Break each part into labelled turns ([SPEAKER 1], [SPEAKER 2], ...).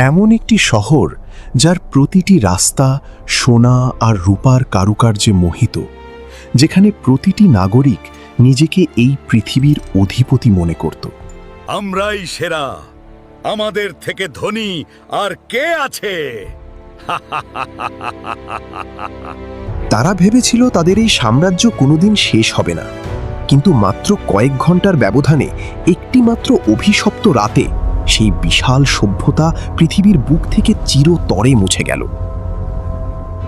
[SPEAKER 1] এমন একটি শহর যার প্রতিটি রাস্তা সোনা আর রূপার কারুকার্যে মোহিত, যেখানে প্রতিটি নাগরিক নিজেকে এই পৃথিবীর অধিপতি মনে করত।
[SPEAKER 2] আমরাই সেরা, আমাদের থেকে ধনী আর কে আছে?
[SPEAKER 1] তারা ভেবেছিল তাদের এই সাম্রাজ্য কোনোদিন শেষ হবে না, কিন্তু মাত্র কয়েক ঘন্টার ব্যবধানে একটি মাত্র অভিশপ্ত রাতে সেই বিশাল সভ্যতা পৃথিবীর বুক থেকে চিরতরে মুছে গেল।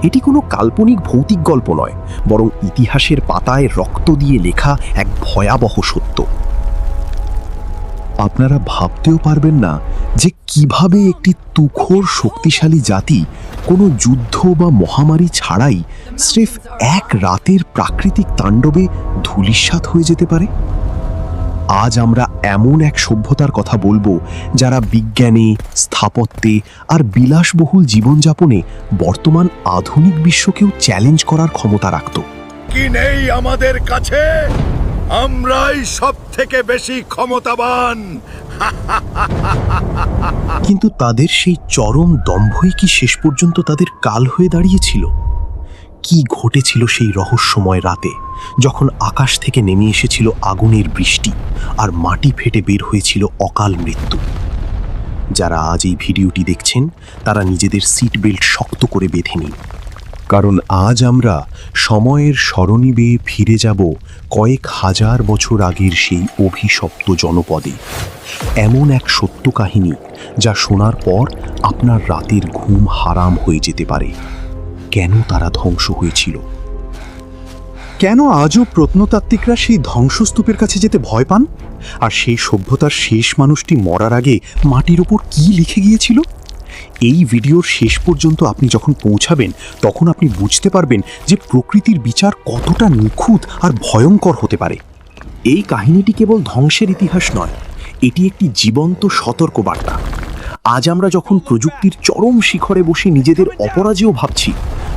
[SPEAKER 1] এটি কোনো কাল্পনিক ভৌতিক গল্প নয়, বরং ইতিহাসের পাতায় রক্ত দিয়ে লেখা এক ভয়াবহ সত্য। আপনারা ভাবতেও পারবেন না যে কিভাবে একটি তুখোড় শক্তিশালী জাতি কোনো যুদ্ধ বা মহামারী ছাড়াই স্রেফ এক রাতের প্রাকৃতিক তাণ্ডবে ধূলিসাৎ হয়ে যেতে পারে। আজ আমরা এমন এক সভ্যতার কথা বলবো যারা বিজ্ঞানে, স্থাপত্যে আর বিলাসবহুল জীবনযাপনে বর্তমান আধুনিক বিশ্বকেও চ্যালেঞ্জ করার ক্ষমতা রাখত।
[SPEAKER 2] কি নেই আমাদের কাছে? আমরাই সব থেকে বেশি ক্ষমতাবান।
[SPEAKER 1] কিন্তু তাদের সেই চরম দম্ভই কি শেষ পর্যন্ত তাদের কাল হয়ে দাঁড়িয়েছিল? কি ঘটেছিল সেই রহস্যময় রাতে, যখন আকাশ থেকে নেমে এসেছিল আগুনের বৃষ্টি আর মাটি ফেটে বের হয়েছিল অকাল মৃত্যু? যারা আজ এই ভিডিওটি দেখছেন তারা নিজেদের সিট বেল্ট শক্ত করে বেঁধে নিন, কারণ আজ আমরা সময়ের সরণি বেয়ে ফিরে যাব কয়েক হাজার বছর আগের সেই অভিশপ্ত জনপদে। এমন এক সত্য কাহিনী যা শোনার পর আপনার রাতের ঘুম হারাম হয়ে যেতে পারে। কেন তারা ধ্বংস হয়েছিল? কেন আজও প্রত্নতাত্ত্বিকরা সেই ধ্বংসস্তূপের কাছে যেতে ভয় পান? আর সেই সভ্যতার শেষ মানুষটি মরার আগে মাটির ওপর কি লিখে গিয়েছিল? এই ভিডিওর শেষ পর্যন্ত আপনি যখন পৌঁছাবেন, তখন আপনি বুঝতে পারবেন যে প্রকৃতির বিচার কতটা নিখুঁত আর ভয়ঙ্কর হতে পারে। এই কাহিনীটি কেবল ধ্বংসের ইতিহাস নয়, এটি একটি জীবন্ত সতর্কবার্তা। আজ আমরা যখন প্রযুক্তির চরম শিখরে বসে নিজেদের অপরাজেয় ভাবছি,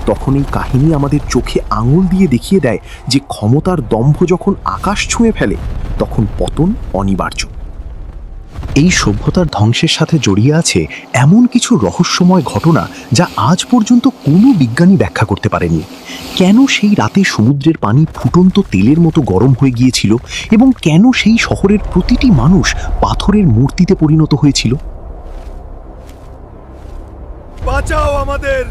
[SPEAKER 1] তখন এই কাহিনী আমাদের চোখে আঙুল দিয়ে দেখিয়ে দেয় যে ক্ষমতার দম্ভ যখন আকাশ ছুঁয়ে ফেলে, তখন পতন অনিবার্য। এই সভ্যতার ধ্বংসের সাথে জড়িয়ে আছে এমন কিছু রহস্যময় ঘটনা যা আজ পর্যন্ত কোনো বিজ্ঞানী ব্যাখ্যা করতে পারেনি। কেন সেই রাতে সমুদ্রের পানি ফুটন্ত তেলের মতো গরম হয়ে গিয়েছিল, এবং কেন সেই শহরের প্রতিটি মানুষ পাথরের মূর্তিতে পরিণত হয়েছিল?
[SPEAKER 2] বাঁচাও আমাদের!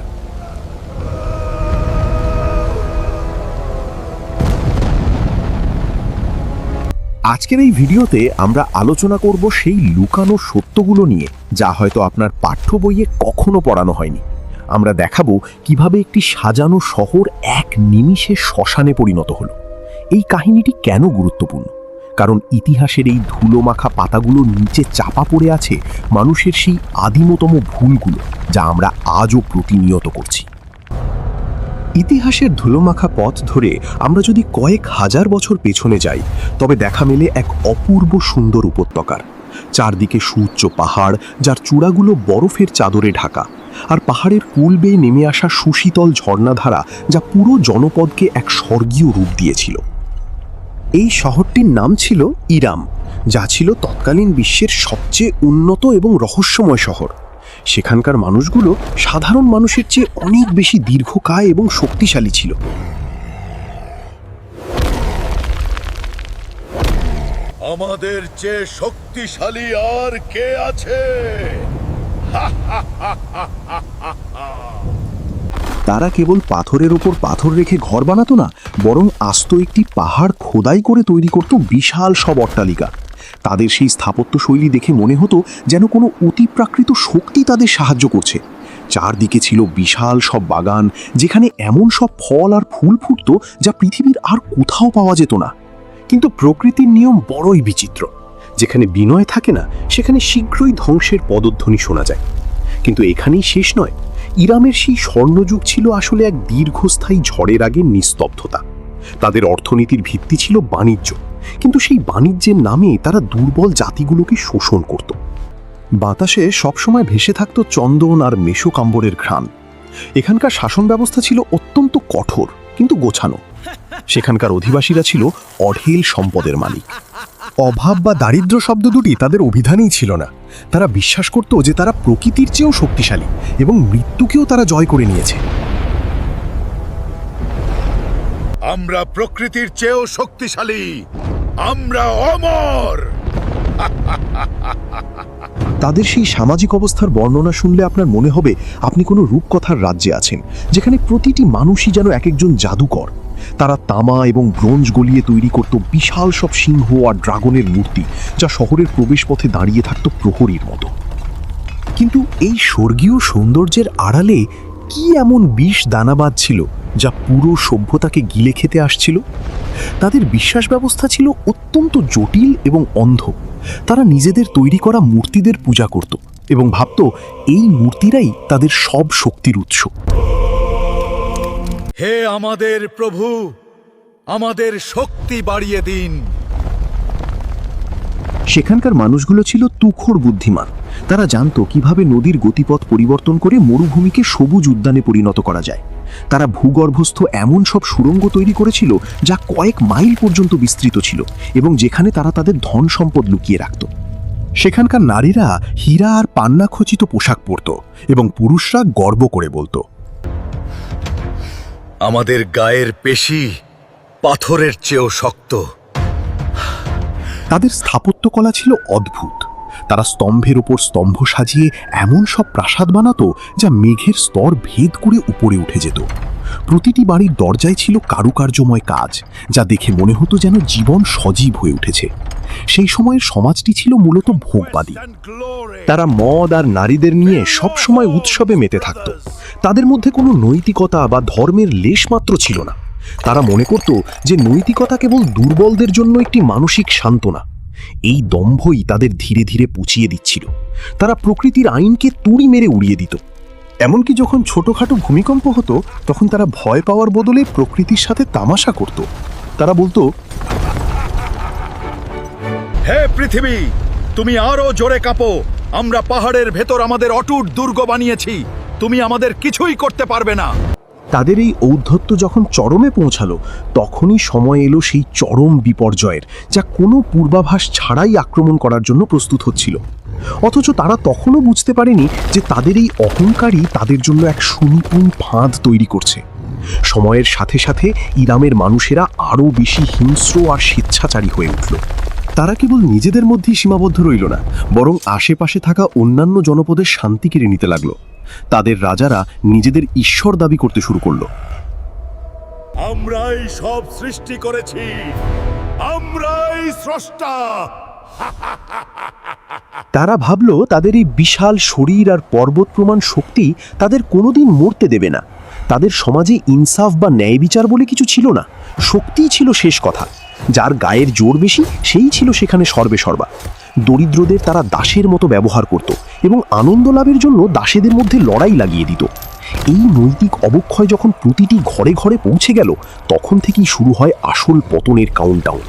[SPEAKER 1] আজকের এই ভিডিওতে আমরা আলোচনা করব সেই লুকানো সত্যগুলো নিয়ে, যা হয়তো আপনার পাঠ্য বইয়ে কখনো পড়ানো হয়নি। আমরা দেখাবো কিভাবে একটি সাজানো শহর এক নিমিষে শ্মশানে পরিণত হলো। এই কাহিনীটি কেন গুরুত্বপূর্ণ? কারণ ইতিহাসের এই ধুলোমাখা পাতাগুলোর নিচে চাপা পড়ে আছে মানুষের সেই আদিমতম ভুলগুলো, যা আমরা আজও প্রতিনিয়ত করছি। ইতিহাসের ধুলোমাখা পথ ধরে আমরা যদি কয়েক হাজার বছর পেছনে যাই, তবে দেখা মেলে এক অপূর্ব সুন্দর উপত্যকার। চারদিকে সুউচ্চ পাহাড়, যার চূড়াগুলো বরফের চাদরে ঢাকা, আর পাহাড়ের কুল বেয়ে নেমে আসা সুশীতল ঝর্ণাধারা, যা পুরো জনপদকে এক স্বর্গীয় রূপ দিয়েছিল। এই শহরটির নাম ছিল ইরাম, যা ছিল তৎকালীন বিশ্বের সবচেয়ে উন্নত এবং রহস্যময় শহর। সেখানকার মানুষগুলো সাধারণ মানুষের চেয়ে অনেক বেশি দীর্ঘকায় এবং শক্তিশালী ছিল।
[SPEAKER 2] আমাদের চেয়ে শক্তিশালী আর কে আছে?
[SPEAKER 1] তারা কেবল পাথরের ওপর পাথর রেখে ঘর বানাতো না, বরং আস্ত একটি পাহাড় খোদাই করে তৈরি করত বিশাল সব অট্টালিকা। তাদের সেই স্থাপত্য শৈলী দেখে মনে হতো যেন কোনো অতিপ্রাকৃত শক্তি তাদের সাহায্য করছে। চারদিকে ছিল বিশাল সব বাগান, যেখানে এমন সব ফল আর ফুল ফুটত যা পৃথিবীর আর কোথাও পাওয়া যেত না। কিন্তু প্রকৃতির নিয়ম বড়ই বিচিত্র। যেখানে বিনয় থাকে না, সেখানে শীঘ্রই ধ্বংসের পদধ্বনি শোনা যায়। কিন্তু এখানেই শেষ নয়। ইরামের সেই স্বর্ণযুগ ছিল আসলে এক দীর্ঘস্থায়ী ঝড়ের আগে নিস্তব্ধতা। তাদের অর্থনীতির ভিত্তি ছিল বাণিজ্য, কিন্তু সেই বাণিজ্যের নামে তারা দুর্বল জাতিগুলোকে শোষণ করত। বাতাসে সবসময় ভেসে থাকত চন্দন আর মেষকাম্বরের ঘ্রাণ। এখানকার শাসন ব্যবস্থা ছিল অত্যন্ত কঠোর কিন্তু গোছানো। সেখানকার অধিবাসীরা ছিল অঢেল সম্পদের মালিক। অভাব বা দারিদ্র্য শব্দ দুটি তাদের অভিধানেই ছিল না। তারা বিশ্বাস করত যে তারা প্রকৃতির চেয়েও শক্তিশালী এবং মৃত্যুকেও তারা জয় করে নিয়েছে।
[SPEAKER 2] আমরা প্রকৃতির চেয়েও শক্তিশালী, আমরা অমর।
[SPEAKER 1] তাদের সেই সামাজিক অবস্থার বর্ণনা শুনলে আপনার মনে হবে আপনি কোনো রূপকথার রাজ্যে আছেন, যেখানে প্রতিটি মানুষই যেন এক একজন জাদুকর। তারা তামা এবং ব্রোঞ্জ গলিয়ে তৈরি করত বিশাল সব সিংহ আর ড্রাগনের মূর্তি, যা শহরের প্রবেশপথে দাঁড়িয়ে থাকত প্রহরীর মতো। কিন্তু এই স্বর্গীয় সৌন্দর্যের আড়ালে কি এমন বিষ দানাবাদ ছিল যা পুরো সভ্যতাকে গিলে খেতে আসছিল? তাদের বিশ্বাস ব্যবস্থা ছিল অত্যন্ত জটিল এবং অন্ধ। তারা নিজেদের তৈরি করা মূর্তিদের পূজা করত এবং ভাবত এই মূর্তিরাই তাদের সব শক্তির উৎস।
[SPEAKER 2] হে আমাদের প্রভু, আমাদের শক্তি বাড়িয়ে দিন।
[SPEAKER 1] সেখানকার মানুষগুলো ছিল তুখোড় বুদ্ধিমান। তারা জানত কিভাবে নদীর গতিপথ পরিবর্তন করে মরুভূমিকে সবুজ উদ্যানে পরিণত করা যায়। তারা ভূগর্ভস্থ এমন সব সুড়ঙ্গ তৈরি করেছিল যা কয়েক মাইল পর্যন্ত বিস্তৃত ছিল এবং যেখানে তারা তাদের ধন সম্পদ লুকিয়ে রাখত। সেখানকার নারীরা হীরা আর পান্না খচিত পোশাক পরত এবং পুরুষরা গর্ব করে বলতো,
[SPEAKER 2] আমাদের গায়ের পেশি পাথরের চেয়েও শক্ত।
[SPEAKER 1] তাদের স্থাপত্যকলা ছিল অদ্ভুত। তারা স্তম্ভের ওপর স্তম্ভ সাজিয়ে এমন সব প্রাসাদ বানাতো যা মেঘের স্তর ভেদ করে উপরে উঠে যেত। প্রতিটি বাড়ির দরজায় ছিল কারুকার্যময় কাজ, যা দেখে মনে হতো যেন জীবন সজীব হয়ে উঠেছে। সেই সময়ের সমাজটি ছিল মূলত ভোগবাদী। তারা মদ আর নারীদের নিয়ে সব সময় উৎসবে মেতে থাকত। তাদের মধ্যে কোনো নৈতিকতা বা ধর্মের লেশমাত্র ছিল না। তারা মনে করত যে নৈতিকতা কেবল দুর্বলদের জন্য একটি মানসিক সান্ত্বনা। এই দম্ভই তাদের ধীরে ধীরে পুচিয়ে দিচ্ছিল। তারা প্রকৃতির আইনকে তুড়ি মেরে উড়িয়ে দিত। এমনকি যখন ছোটখাটো ভূমিকম্প হতো, তখন তারা ভয় পাওয়ার বদলে প্রকৃতির সাথে তামাশা করত। তারা বলতো,
[SPEAKER 2] হে পৃথিবী, তুমি আরো জোরে কাঁপো। আমরা পাহাড়ের ভেতর আমাদের অটুট দুর্গ বানিয়েছি, তুমি আমাদের কিছুই করতে পারবে না।
[SPEAKER 1] তাদের এই ঔদ্ধত্য যখন চরমে পৌঁছালো, তখনই সময় এলো সেই চরম বিপর্যয়ের, যা কোনো পূর্বাভাস ছাড়াই আক্রমণ করার জন্য প্রস্তুত হচ্ছিল। অথচ তারা তখনও বুঝতে পারেনি যে তাদের এই অহংকারই তাদের জন্য এক সুনিপুণ ফাঁদ তৈরি করছে। সময়ের সাথে সাথে ইরামের মানুষেরা আরও বেশি হিংস্র আর স্বেচ্ছাচারী হয়ে উঠল। তারা কেবল নিজেদের মধ্যেই সীমাবদ্ধ রইল না, বরং আশেপাশে থাকা অন্যান্য জনপদের শান্তি কেড়ে নিতে লাগলো। তাদের রাজারা নিজেদের ঈশ্বর দাবি করতে শুরু করলো।
[SPEAKER 2] আমরাই সব সৃষ্টি করেছি, আমরাই স্রষ্টা।
[SPEAKER 1] তারা ভাবল তাদের এই বিশাল শরীর আর পর্বত প্রমাণ শক্তি তাদের কোনোদিন মরতে দেবে না। তাদের সমাজে ইনসাফ বা ন্যায় বিচার বলে কিছু ছিল না। শক্তিই ছিল শেষ কথা। যার গায়ের জোর বেশি সেই ছিল সেখানে সর্বেসর্বা। দরিদ্রদের তারা দাসের মতো ব্যবহার করত এবং আনন্দ লাভের জন্য দাসেদের মধ্যে লড়াই লাগিয়ে দিত। এই নৈতিক অবক্ষয় যখন প্রতিটি ঘরে ঘরে পৌঁছে গেল, তখন থেকেই শুরু হয় আসল পতনের কাউন্টডাউন।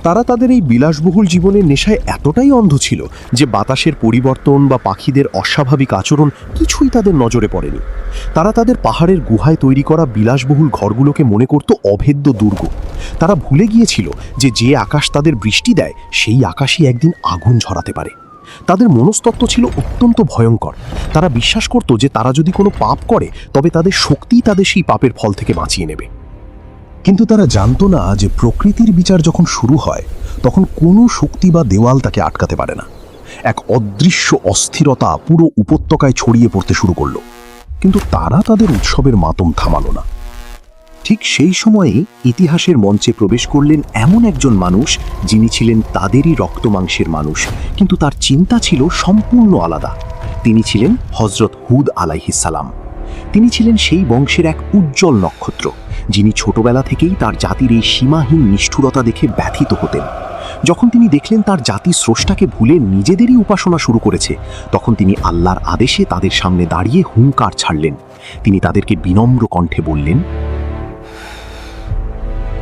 [SPEAKER 1] তারা তাদের এই বিলাসবহুল জীবনের নেশায় এতটাই অন্ধ ছিল যে বাতাসের পরিবর্তন বা পাখিদের অস্বাভাবিক আচরণ কিছুই তাদের নজরে পড়েনি। তারা তাদের পাহাড়ের গুহায় তৈরি করা বিলাসবহুল ঘরগুলোকে মনে করত অভেদ্য দুর্গ। তারা ভুলে গিয়েছিল যে যে আকাশ তাদের বৃষ্টি দেয়, সেই আকাশই একদিন আগুন ঝরাতে পারে। তাদের মনস্তত্ত্ব ছিল অত্যন্ত ভয়ঙ্কর। তারা বিশ্বাস করত যে তারা যদি কোনো পাপ করে, তবে তাদের শক্তিই তাদের সেই পাপের ফল থেকে বাঁচিয়ে নেবে। কিন্তু তারা জানতো না যে প্রকৃতির বিচার যখন শুরু হয়, তখন কোনো শক্তি বা দেওয়াল তাকে আটকাতে পারে না। এক অদৃশ্য অস্থিরতা পুরো উপত্যকায় ছড়িয়ে পড়তে শুরু করলো। কিন্তু তারা তাদের উৎসবের মাতম থামালো না। ঠিক সেই সময়ে ইতিহাসের মঞ্চে প্রবেশ করলেন এমন একজন মানুষ, যিনি ছিলেন তাদেরই রক্ত মাংসের মানুষ, কিন্তু তার চিন্তা ছিল সম্পূর্ণ আলাদা। তিনি ছিলেন হযরত হুদ আলাইহিস সালাম। তিনি ছিলেন সেই বংশের এক উজ্জ্বল নক্ষত্র, যিনি ছোটবেলা থেকেই তার জাতির এই সীমাহীন নিষ্ঠুরতা দেখে ব্যথিত হতেন। যখন তিনি দেখলেন তার জাতি স্রষ্টাকে ভুলে নিজেদেরই উপাসনা শুরু করেছে, তখন তিনি আল্লাহর আদেশে তাদের সামনে দাঁড়িয়ে হুঙ্কার ছাড়লেন। তিনি তাদেরকে বিনম্র কণ্ঠে বললেন,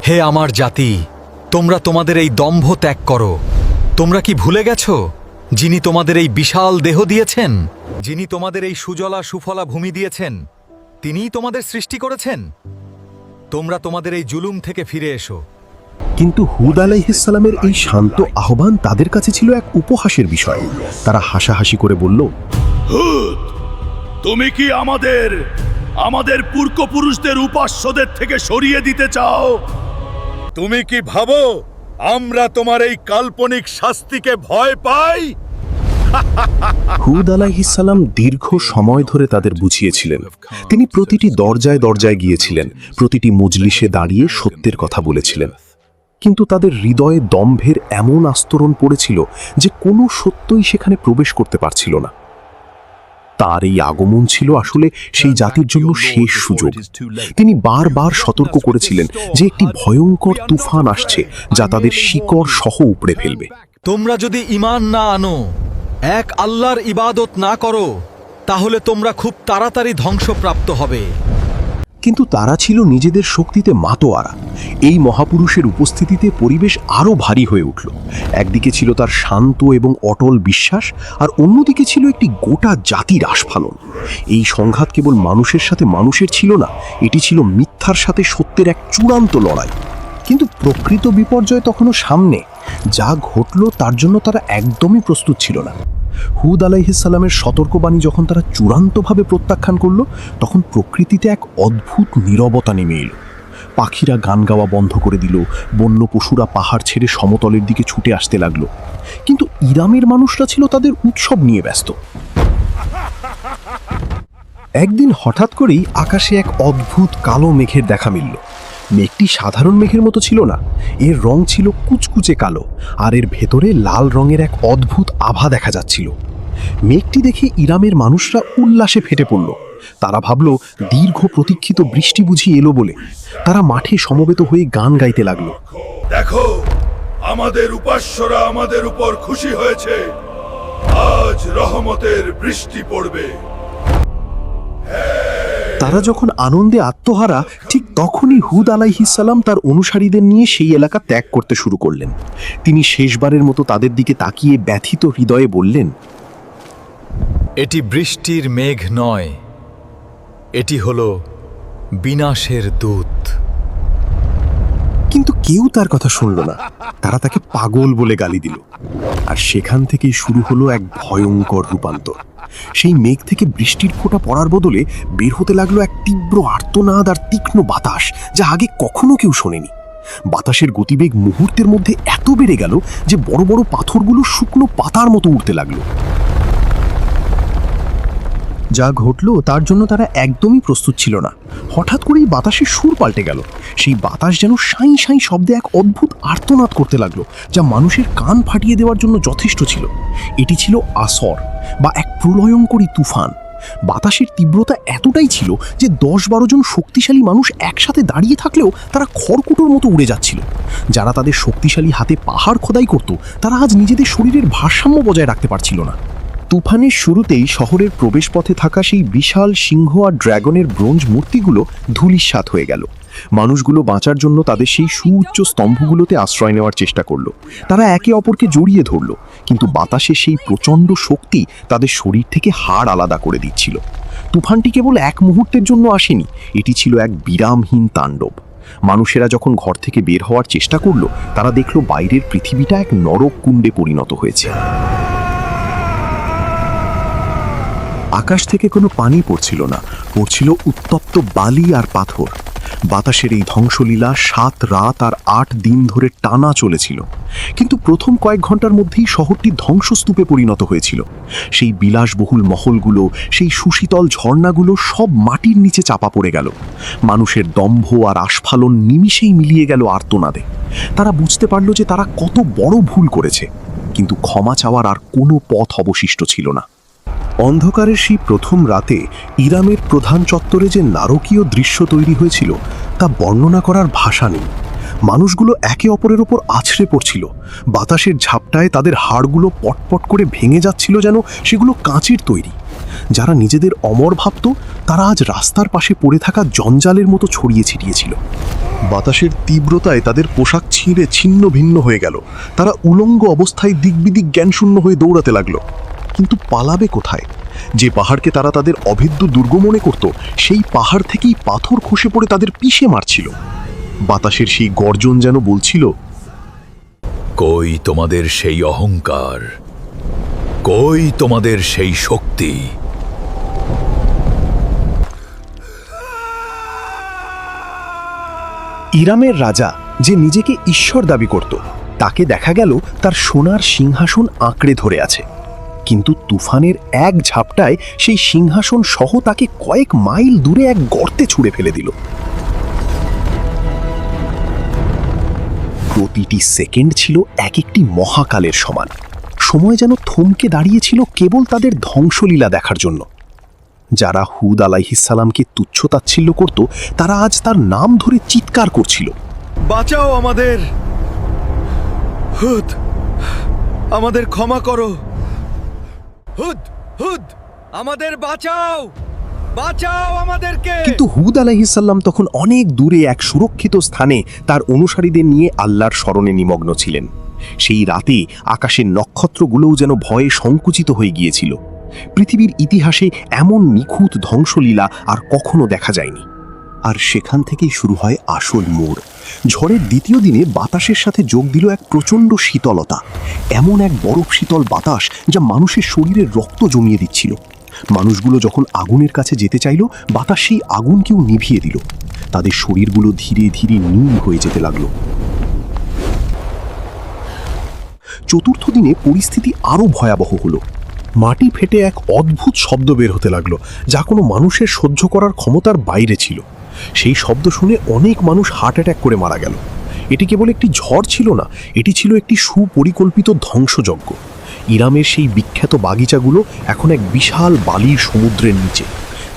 [SPEAKER 3] হে আমার জাতি, তোমরা তোমাদের এই দম্ভ ত্যাগ করো। তোমরা কি ভুলে গেছো যিনি তোমাদের এই বিশাল দেহ দিয়েছেন, যিনি তোমাদের এই সুজলা সুফলা ভূমি দিয়েছেন, তিনিই তোমাদের সৃষ্টি করেছেন। তোমরা তোমাদের এই জুলুম থেকে ফিরে এসো।
[SPEAKER 1] কিন্তু হুদ আলাইহিসসালামের এই শান্ত আহ্বান তাদের কাছে ছিল এক উপহাসের বিষয়। তারা হাসাহাসি করে বলল,
[SPEAKER 2] হুদ, তুমি কি আমাদের পূর্বপুরুষদের উপাস্যদের থেকে সরিয়ে দিতে চাও? তুমি কি ভাবো আমরা তোমার এই কাল্পনিক শাস্তিকে ভয় পাই?
[SPEAKER 1] হুদ আলাইহিসসালাম দীর্ঘ সময় ধরে তাদের বুঝিয়েছিলেন। তিনি প্রতিটি দরজায় দরজায় গিয়েছিলেন, প্রতিটি মজলিসে দাঁড়িয়ে সত্যের কথা বলেছিলেন। কিন্তু তাদের হৃদয়ে দম্ভের এমন আস্তরণ পড়েছিল যে কোনো সত্যই সেখানে প্রবেশ করতে পারছিল না। তার এই আগমন ছিল আসলে সেই জাতির জন্য শেষ সুযোগ। তিনি বারবার সতর্ক করেছিলেন যে একটি ভয়ঙ্কর তুফান আসছে যা তাদের শিকড় সহ উপড়ে ফেলবে।
[SPEAKER 3] তোমরা যদি ঈমান না আনো, এক আল্লাহর ইবাদত না করো, তাহলে তোমরা খুব তাড়াতাড়ি ধ্বংসপ্রাপ্ত হবে।
[SPEAKER 1] কিন্তু তারা ছিল নিজেদের শক্তিতে মাতোয়ারা। এই মহাপুরুষের উপস্থিতিতে পরিবেশ আরও ভারী হয়ে উঠল। একদিকে ছিল তার শান্ত এবং অটল বিশ্বাস, আর অন্যদিকে ছিল একটি গোটা জাতির আস্ফালন। এই সংঘাত কেবল মানুষের সাথে মানুষের ছিল না, এটি ছিল মিথ্যার সাথে সত্যের এক চূড়ান্ত লড়াই। কিন্তু প্রকৃত বিপর্যয় তখনও সামনে। যা ঘটল তার জন্য তারা একদমই প্রস্তুত ছিল না। হুদ আলাইহিসসালামের সতর্কবাণী যখন তারা চূড়ান্তভাবে প্রত্যাখ্যান করল, তখন প্রকৃতিতে এক অদ্ভুত নীরবতা নেমে এলো। পাখিরা গান গাওয়া বন্ধ করে দিল, বন্য পশুরা পাহাড় ছেড়ে সমতলের দিকে ছুটে আসতে লাগলো। কিন্তু ইরামের মানুষরা ছিল তাদের উৎসব নিয়ে ব্যস্ত। একদিন হঠাৎ করেই আকাশে এক অদ্ভুত কালো মেঘের দেখা মিলল। মেঘটি সাধারণ মেঘের মতো ছিল না, এর রং ছিল কুচকুচে কালো, আর এর ভেতরে লাল রঙের এক অদ্ভুত আভা দেখা যাচ্ছিল। মেঘটি দেখে ইরামের মানুষরা উল্লাসে ফেটে পড়ল। তারা ভাবল দীর্ঘ প্রতীক্ষিত বৃষ্টি বুঝি এলো বলে। তারা মাঠে সমবেত হয়ে গান গাইতে লাগলো।
[SPEAKER 2] দেখো, আমাদের উপাস্যরা আমাদের উপর খুশি হয়েছে, আজ রহমতের বৃষ্টি পড়বে।
[SPEAKER 1] তারা যখন আনন্দে আত্মহারা, ঠিক তখনই হুদ আলাইহিসসালাম তার অনুসারীদের নিয়ে সেই এলাকা ত্যাগ করতে শুরু করলেন। তিনি শেষবারের মতো তাদের দিকে তাকিয়ে ব্যথিত হৃদয়ে বললেন,
[SPEAKER 3] এটি বৃষ্টির মেঘ নয়, এটি হলো বিনাশের দূত।
[SPEAKER 1] কিন্তু কেউ তার কথা শুনল না। তারা তাকে পাগল বলে গালি দিল। আর সেখান থেকেই শুরু হলো এক ভয়ঙ্কর রূপান্তর। সেই মেঘ থেকে বৃষ্টির ফোঁটা পড়ার বদলে বের হতে লাগলো এক তীব্র আর্তনাদ আর তীক্ষ্ণ বাতাস, যা আগে কখনো কেউ শোনেনি। বাতাসের গতিবেগ মুহূর্তের মধ্যে এত বেড়ে গেল যে বড় বড় পাথরগুলো শুকনো পাতার মতো উঠতে লাগলো। যা ঘটল তার জন্য তারা একদমই প্রস্তুত ছিল না। হঠাৎ করেই বাতাসের সুর পাল্টে গেল। সেই বাতাস যেন সাঁই সাঁই শব্দে এক অদ্ভুত আর্তনাদ করতে লাগলো, যা মানুষের কান ফাটিয়ে দেওয়ার জন্য যথেষ্ট ছিল। এটি ছিল আসর বা এক প্রলয়ঙ্করী তুফান। বাতাসের তীব্রতা এতটাই ছিল যে 10-12 জন শক্তিশালী মানুষ একসাথে দাঁড়িয়ে থাকলেও তারা খড়কুটোর মতো উড়ে যাচ্ছিল। যারা তাদের শক্তিশালী হাতে পাহাড় খোদাই করত, তারা আজ নিজেদের শরীরের ভারসাম্য বজায় রাখতে পারছিল না। তুফানের শুরুতেই শহরের প্রবেশপথে থাকা সেই বিশাল সিংহ আর ড্র্যাগনের ব্রোঞ্জ মূর্তিগুলো ধূলিসাৎ হয়ে গেল। মানুষগুলো বাঁচার জন্য তাদের সেই সুউচ্চ স্তম্ভগুলোতে আশ্রয় নেওয়ার চেষ্টা করলো। তারা একে অপরকে জড়িয়ে ধরল, কিন্তু বাতাসের সেই প্রচণ্ড শক্তি তাদের শরীর থেকে হাড় আলাদা করে দিচ্ছিল। তুফানটি কেবল এক মুহূর্তের জন্য আসেনি, এটি ছিল এক বিরামহীন তাণ্ডব। মানুষেরা যখন ঘর থেকে বের হওয়ার চেষ্টা করলো, তারা দেখল বাইরের পৃথিবীটা এক নরক কুণ্ডে পরিণত হয়েছে। আকাশ থেকে কোনো পানি পড়ছিল না, পড়ছিল উত্তপ্ত বালি আর পাথর। বাতাসের এই ধ্বংসলীলা 7 রাত আর 8 দিন ধরে টানা চলেছিল। কিন্তু প্রথম কয়েক ঘন্টার মধ্যেই শহরটি ধ্বংসস্তূপে পরিণত হয়েছিল। সেই বিলাসবহুল মহলগুলো, সেই সুশীতল ঝর্ণাগুলো সব মাটির নিচে চাপা পড়ে গেল। মানুষের দম্ভ আর আস্ফালন নিমিষেই মিলিয়ে গেল আর্তনাদে। তারা বুঝতে পারল যে তারা কত বড় ভুল করেছে, কিন্তু ক্ষমা চাওয়ার আর কোনো পথ অবশিষ্ট ছিল না। অন্ধকারের সেই প্রথম রাতে ইরামের প্রধান চত্বরে যে নারকীয় দৃশ্য তৈরি হয়েছিল তা বর্ণনা করার ভাষা নেই। মানুষগুলো একে অপরের ওপর আছড়ে পড়ছিল। বাতাসের ঝাপটায় তাদের হাড়গুলো পটপট করে ভেঙে যাচ্ছিল, যেন সেগুলো কাঁচের তৈরি। যারা নিজেদের অমর ভাবত, তারা আজ রাস্তার পাশে পড়ে থাকা জঞ্জালের মতো ছড়িয়ে ছিটিয়েছিল। বাতাসের তীব্রতায় তাদের পোশাক ছিঁড়ে ছিন্ন ভিন্ন হয়ে গেল। তারা উলঙ্গ অবস্থায় দিকবিদিক জ্ঞানশূন্য হয়ে দৌড়াতে লাগলো। কিন্তু পালাবে কোথায়? যে পাহাড়কে তারা তাদের অভেদ্য দুর্গ মনে করত, সেই পাহাড় থেকেই পাথর খসে পড়ে তাদের পিষে মারছিল। বাতাসের সেই গর্জন যেন বলছিল,
[SPEAKER 2] কই তোমাদের সেই অহংকার, কই তোমাদের সেই শক্তি?
[SPEAKER 1] ইরামের রাজা যে নিজেকে ঈশ্বর দাবি করত, তাকে দেখা গেল তার সোনার সিংহাসন আঁকড়ে ধরে আছে, কিন্তু তুফানের এক ঝাপটায় সেই সিংহাসন সহ তাকে কয়েক মাইল দূরে এক গর্তে ছুঁড়ে ফেলে দিল। প্রতিটি সেকেন্ড ছিল এক একটি মহাকালের সমান। সময় যেন থমকে দাঁড়িয়েছিল কেবল তাদের ধ্বংসলীলা দেখার জন্য। যারা হুদ আলাইহিসসালামকে তুচ্ছ-তাচ্ছিল্য করত, তারা আজ তার নাম ধরে চিৎকার করছিল,
[SPEAKER 3] বাঁচাও আমাদের! হুদ, আমাদের ক্ষমা করো! হুদ, হুদ, আমাদের বাঁচাও! বাঁচাও আমাদেরকে!
[SPEAKER 1] কিন্তু হুদ আলাইহিসসালাম তখন অনেক দূরে এক সুরক্ষিত স্থানে তার অনুসারীদের নিয়ে আল্লাহর স্মরণে নিমগ্ন ছিলেন। সেই রাতে আকাশের নক্ষত্রগুলোও যেন ভয়ে সংকুচিত হয়ে গিয়েছিল। পৃথিবীর ইতিহাসে এমন নিখুঁত ধ্বংসলীলা আর কখনো দেখা যায়নি। আর সেখান থেকেই শুরু হয় আসল মোড়। ঝড়ের দ্বিতীয় দিনে বাতাসের সাথে যোগ দিল এক প্রচণ্ড শীতলতা, এমন এক বরফ শীতল বাতাস যা মানুষের শরীরের রক্ত জমিয়ে দিচ্ছিল। মানুষগুলো যখন আগুনের কাছে যেতে চাইল, বাতাস সেই আগুনকেও নিভিয়ে দিল। তাদের শরীরগুলো ধীরে ধীরে নীল হয়ে যেতে লাগলো। চতুর্থ দিনে পরিস্থিতি আরও ভয়াবহ হলো। মাটি ফেটে এক অদ্ভুত শব্দ বের হতে লাগলো, যা কোনো মানুষের সহ্য করার ক্ষমতার বাইরে ছিল। সেই শব্দ শুনে অনেক মানুষ হার্ট অ্যাটাক করে মারা গেল। এটি কেবল একটি ঝড় ছিল না, এটি ছিল একটি সুপরিকল্পিত ধ্বংসযজ্ঞ। ইরামের সেই বিখ্যাত বাগিচাগুলো এখন এক বিশাল বালির সমুদ্রের নিচে।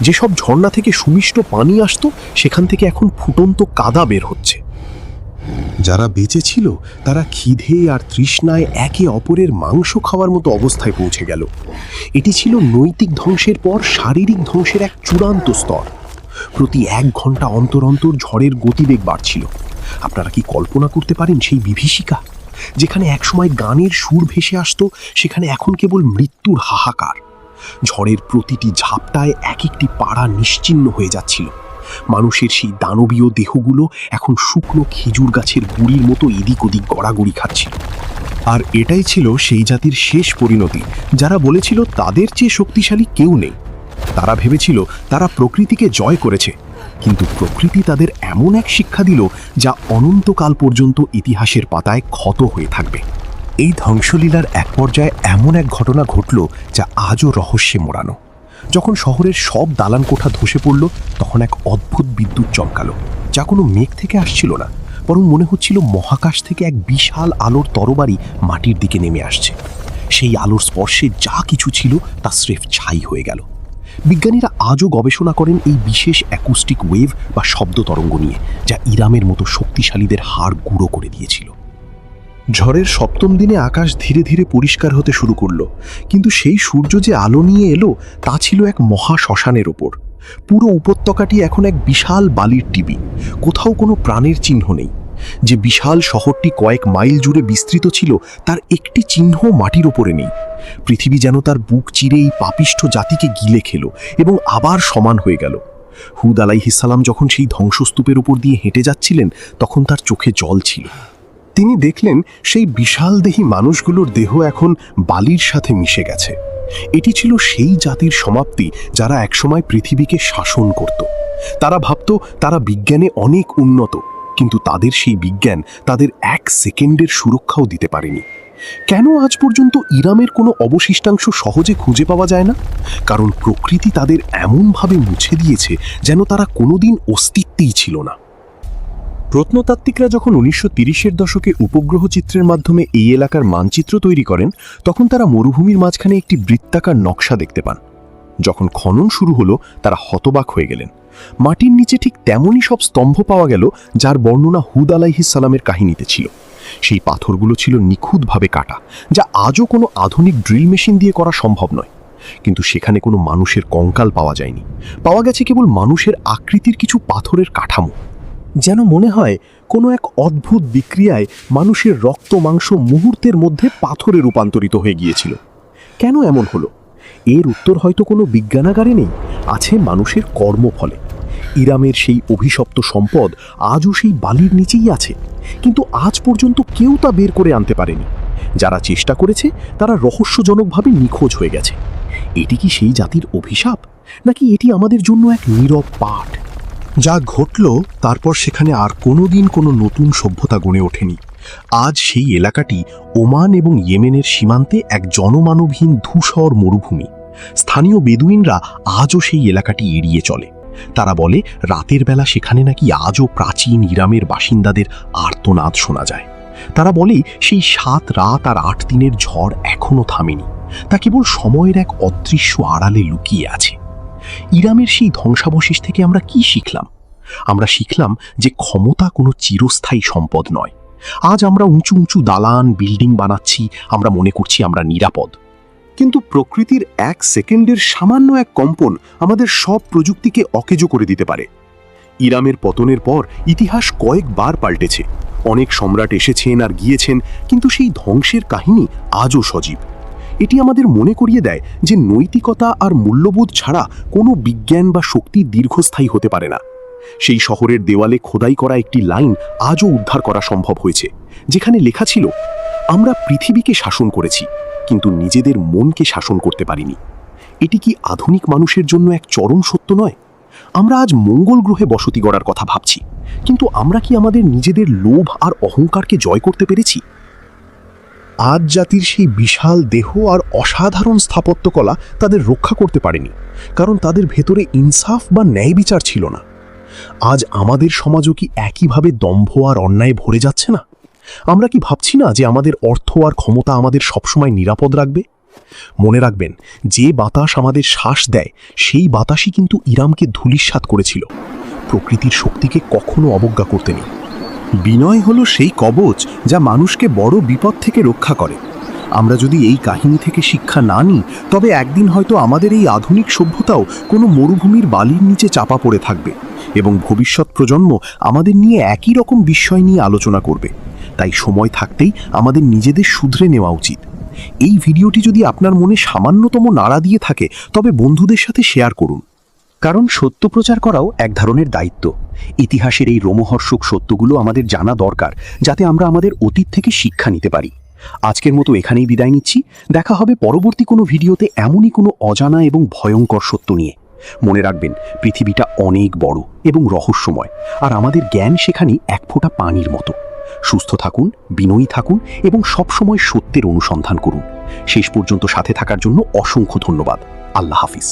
[SPEAKER 1] যেসব ঝর্ণা থেকে সুমিষ্ট পানি আসতো, সেখান থেকে এখন ফুটন্ত কাদা বের হচ্ছে। যারা বেঁচে ছিল তারা খিদে আর তৃষ্ণায় একে অপরের মাংস খাওয়ার মতো অবস্থায় পৌঁছে গেল। এটি ছিল নৈতিক ধ্বংসের পর শারীরিক ধ্বংসের এক চূড়ান্ত স্তর। প্রতি 1 ঘন্টা অন্তর অন্তর ঝড়ের গতিবেগ বাড়ছিল। আপনারা কি কল্পনা করতে পারেন সেই বিভীষিকা? যেখানে একসময় গানের সুর ভেসে আসতো, সেখানে এখন কেবল মৃত্যুর হাহাকার। ঝড়ের প্রতিটি ঝাপটায় এক একটি পাড়া নিশ্চিহ্ন হয়ে যাচ্ছিল। মানুষের সেই দানবীয় দেহগুলো এখন শুকনো খেজুর গাছের গুড়ির মতো এদিক ওদিক গড়াগড়ি খাচ্ছিল। আর এটাই ছিল সেই জাতির শেষ পরিণতি, যারা বলেছিল তাদের চেয়ে শক্তিশালী কেউ নেই। তারা ভেবেছিল তারা প্রকৃতিকে জয় করেছে, কিন্তু প্রকৃতি তাদের এমন এক শিক্ষা দিল যা অনন্তকাল পর্যন্ত ইতিহাসের পাতায় ক্ষত হয়ে থাকবে। এই ধ্বংসলীলার এক পর্যায়ে এমন এক ঘটনা ঘটল যা আজও রহস্যে মোড়ানো। যখন শহরের সব দালান কোঠা ধসে পড়ল, তখন এক অদ্ভুত বিদ্যুৎ চমকালো, যা কোনো মেঘ থেকে আসছিল না, বরং মনে হচ্ছিল মহাকাশ থেকে এক বিশাল আলোর তরবারি মাটির দিকে নেমে আসছে। সেই আলোর স্পর্শে যা কিছু ছিল তা স্রেফ ছাই হয়ে গেল। বিজ্ঞানীরা আজও গবেষণা করেন এই বিশেষ অ্যাকুস্টিক ওয়েভ বা শব্দ তরঙ্গ নিয়ে, যা ইরামের মতো শক্তিশালীদের হাড় গুঁড়ো করে দিয়েছিল। ঝড়ের 7ম দিনে আকাশ ধীরে ধীরে পরিষ্কার হতে শুরু করলো, কিন্তু সেই সূর্য যে আলো নিয়ে এলো তা ছিল এক মহা শ্মশানের ওপর। পুরো উপত্যকাটি এখন এক বিশাল বালির টিবি, কোথাও কোনো প্রাণের চিহ্ন নেই। যে বিশাল শহরটি কয়েক মাইল জুড়ে বিস্তৃত ছিল, তার একটি চিহ্ন মাটির ওপরে নেই। পৃথিবী যেন তার বুক চিরে এই পাপিষ্ঠ জাতিকে গিলে খেলো এবং আবার সমান হয়ে গেল। হুদ আলাইহিসসালাম যখন সেই ধ্বংসস্তূপের উপর দিয়ে হেঁটে যাচ্ছিলেন, তখন তার চোখে জল ছিল। তিনি দেখলেন সেই বিশালদেহী মানুষগুলোর দেহ এখন বালির সাথে মিশে গেছে। এটি ছিল সেই জাতির সমাপ্তি যারা একসময় পৃথিবীকে শাসন করত। তারা ভাবত তারা বিজ্ঞানে অনেক উন্নত, কিন্তু তাদের সেই বিজ্ঞান তাদের 1 সেকেন্ডের সুরক্ষাও দিতে পারেনি। কেন আজ পর্যন্ত ইরামের কোনো অবশিষ্টাংশ সহজে খুঁজে পাওয়া যায় না? কারণ প্রকৃতি তাদের এমনভাবে মুছে দিয়েছে যেন তারা কোনোদিন অস্তিত্বেই ছিল না। প্রত্নতাত্ত্বিকরা যখন 1930-এর দশকে উপগ্রহ চিত্রের মাধ্যমে এই এলাকার মানচিত্র তৈরি করেন, তখন তারা মরুভূমির মাঝখানে একটি বৃত্তাকার নকশা দেখতে পান। যখন খনন শুরু হলো, তারা হতবাক হয়ে গেলেন। মাটির নিচে ঠিক তেমনই সব স্তম্ভ পাওয়া গেল যার বর্ণনা হুদ আলাইহিসসালামের কাহিনীতে ছিল। সেই পাথরগুলো ছিল নিখুঁতভাবে কাটা, যা আজও কোনো আধুনিক ড্রিল মেশিন দিয়ে করা সম্ভব নয়। কিন্তু সেখানে কোনো মানুষের কঙ্কাল পাওয়া যায়নি। পাওয়া গেছে কেবল মানুষের আকৃতির কিছু পাথরের কাঠামো। যেন মনে হয় কোনো এক অদ্ভুত বিক্রিয়ায় মানুষের রক্ত মাংস মুহূর্তের মধ্যে পাথরে রূপান্তরিত হয়ে গিয়েছিল। কেন এমন হলো? এর উত্তর হয়তো কোনো বিজ্ঞানাগারে নেই, আছে মানুষের কর্মফলে। ইরামের সেই অভিশপ্ত সম্পদ আজও সেই বালির নিচেই আছে, কিন্তু আজ পর্যন্ত কেউ তা বের করে আনতে পারেনি। যারা চেষ্টা করেছে তারা রহস্যজনকভাবে নিখোঁজ হয়ে গেছে। এটি কি সেই জাতির অভিশাপ, নাকি এটি আমাদের জন্য এক নীরব পাঠ? যা ঘটল তারপর সেখানে আর কোনোদিন কোনো নতুন সভ্যতা গড়ে ওঠেনি। আজ সেই এলাকাটি ওমান এবং ইয়েমেনের সীমান্তে এক জনমানবহীন ধূসর মরুভূমি। স্থানীয় বেদুইনরা আজও সেই এলাকাটি এড়িয়ে চলে। তারা বলে রাতের বেলা সেখানে নাকি আজও প্রাচীন ইরামের বাসিন্দাদের আর্তনাদ শোনা যায়। তারা বলে সেই 7 রাত আর 8 দিনের ঝড় এখনো থামেনি, তা কেবল সময়ের এক অদৃশ্য আড়ালে লুকিয়ে আছে। ইরামের সেই ধ্বংসাবশেষ থেকে আমরা কি শিখলাম? আমরা শিখলাম যে ক্ষমতা কোনো চিরস্থায়ী সম্পদ নয়। আজ আমরা উঁচু উঁচু দালান বিল্ডিং বানাচ্ছি, আমরা মনে করছি আমরা নিরাপদ, কিন্তু প্রকৃতির 1 সেকেন্ডের সামান্য এক কম্পন আমাদের সব প্রযুক্তিকে অকেজো করে দিতে পারে। ইরামের পতনের পর ইতিহাস কয়েকবার পাল্টেছে। অনেক সম্রাট এসেছেন আর গিয়েছেন, কিন্তু সেই ধ্বংসের কাহিনী আজও সজীব। এটি আমাদের মনে করিয়ে দেয় যে নৈতিকতা আর মূল্যবোধ ছাড়া কোনো বিজ্ঞান বা শক্তি দীর্ঘস্থায়ী হতে পারে না। সেই শহরের দেওয়ালে খোদাই করা একটি লাইন আজও উদ্ধার করা সম্ভব হয়েছে, যেখানে লেখা ছিল, আমরা পৃথিবীকে শাসন করেছি, কিন্তু নিজেদের মনকে শাসন করতে পারিনি। এটি কি আধুনিক মানুষের জন্য এক চরম সত্য নয়? আমরা আজ মঙ্গল গ্রহে বসতি গড়ার কথা ভাবছি, কিন্তু আমরা কি আমাদের নিজেদের লোভ আর অহংকারকে জয় করতে পেরেছি? আজ জাতির সেই বিশাল দেহ আর অসাধারণ স্থাপত্যকলা তাদের রক্ষা করতে পারেনি, কারণ তাদের ভেতরে ইনসাফ বা ন্যায় বিচার ছিল না। আজ আমাদের সমাজও কি একইভাবে দম্ভ আর অন্যায় ভরে যাচ্ছে না? আমরা কি ভাবছি না যে আমাদের অর্থ আর ক্ষমতা আমাদের সবসময় নিরাপদ রাখবে? মনে রাখবেন, যে বাতাস আমাদের শ্বাস দেয় সেই বাতাসই কিন্তু ইরামকে ধূলিসাৎ করেছিল। প্রকৃতির শক্তিকে কখনো অবজ্ঞা করতে নেই। বিনয় হলো সেই কবচ যা মানুষকে বড় বিপদ থেকে রক্ষা করে। আমরা যদি এই কাহিনী থেকে শিক্ষা না নিই, তবে একদিন হয়তো আমাদের এই আধুনিক সভ্যতাও কোনো মরুভূমির বালির নিচে চাপা পড়ে থাকবে, এবং ভবিষ্যৎ প্রজন্ম আমাদের নিয়ে একই রকম বিষয় নিয়ে আলোচনা করবে। তাই সময় থাকতেই আমাদের নিজেদের শুধরে নেওয়া উচিত। এই ভিডিওটি যদি আপনার মনে সামান্যতম নাড়া দিয়ে থাকে, তবে বন্ধুদের সাথে শেয়ার করুন, কারণ সত্য প্রচার করাও এক ধরনের দায়িত্ব। ইতিহাসের এই রোমহর্ষক সত্যগুলো আমাদের জানা দরকার, যাতে আমরা আমাদের অতীত থেকে শিক্ষা নিতে পারি। আজকের মতো এখানেই বিদায় নিচ্ছি। দেখা হবে পরবর্তী কোনো ভিডিওতে এমনই কোনো অজানা এবং ভয়ঙ্কর সত্য নিয়ে। মনে রাখবেন, পৃথিবীটা অনেক বড় এবং রহস্যময়, আর আমাদের জ্ঞান সেখানে এক ফোঁটা পানির মতো। সুস্থ থাকুন, বিনয়ী থাকুন এবং সবসময় সত্যের অনুসন্ধান করুন। শেষ পর্যন্ত সাথে থাকার জন্য অসংখ্য ধন্যবাদ। আল্লাহ হাফিজ।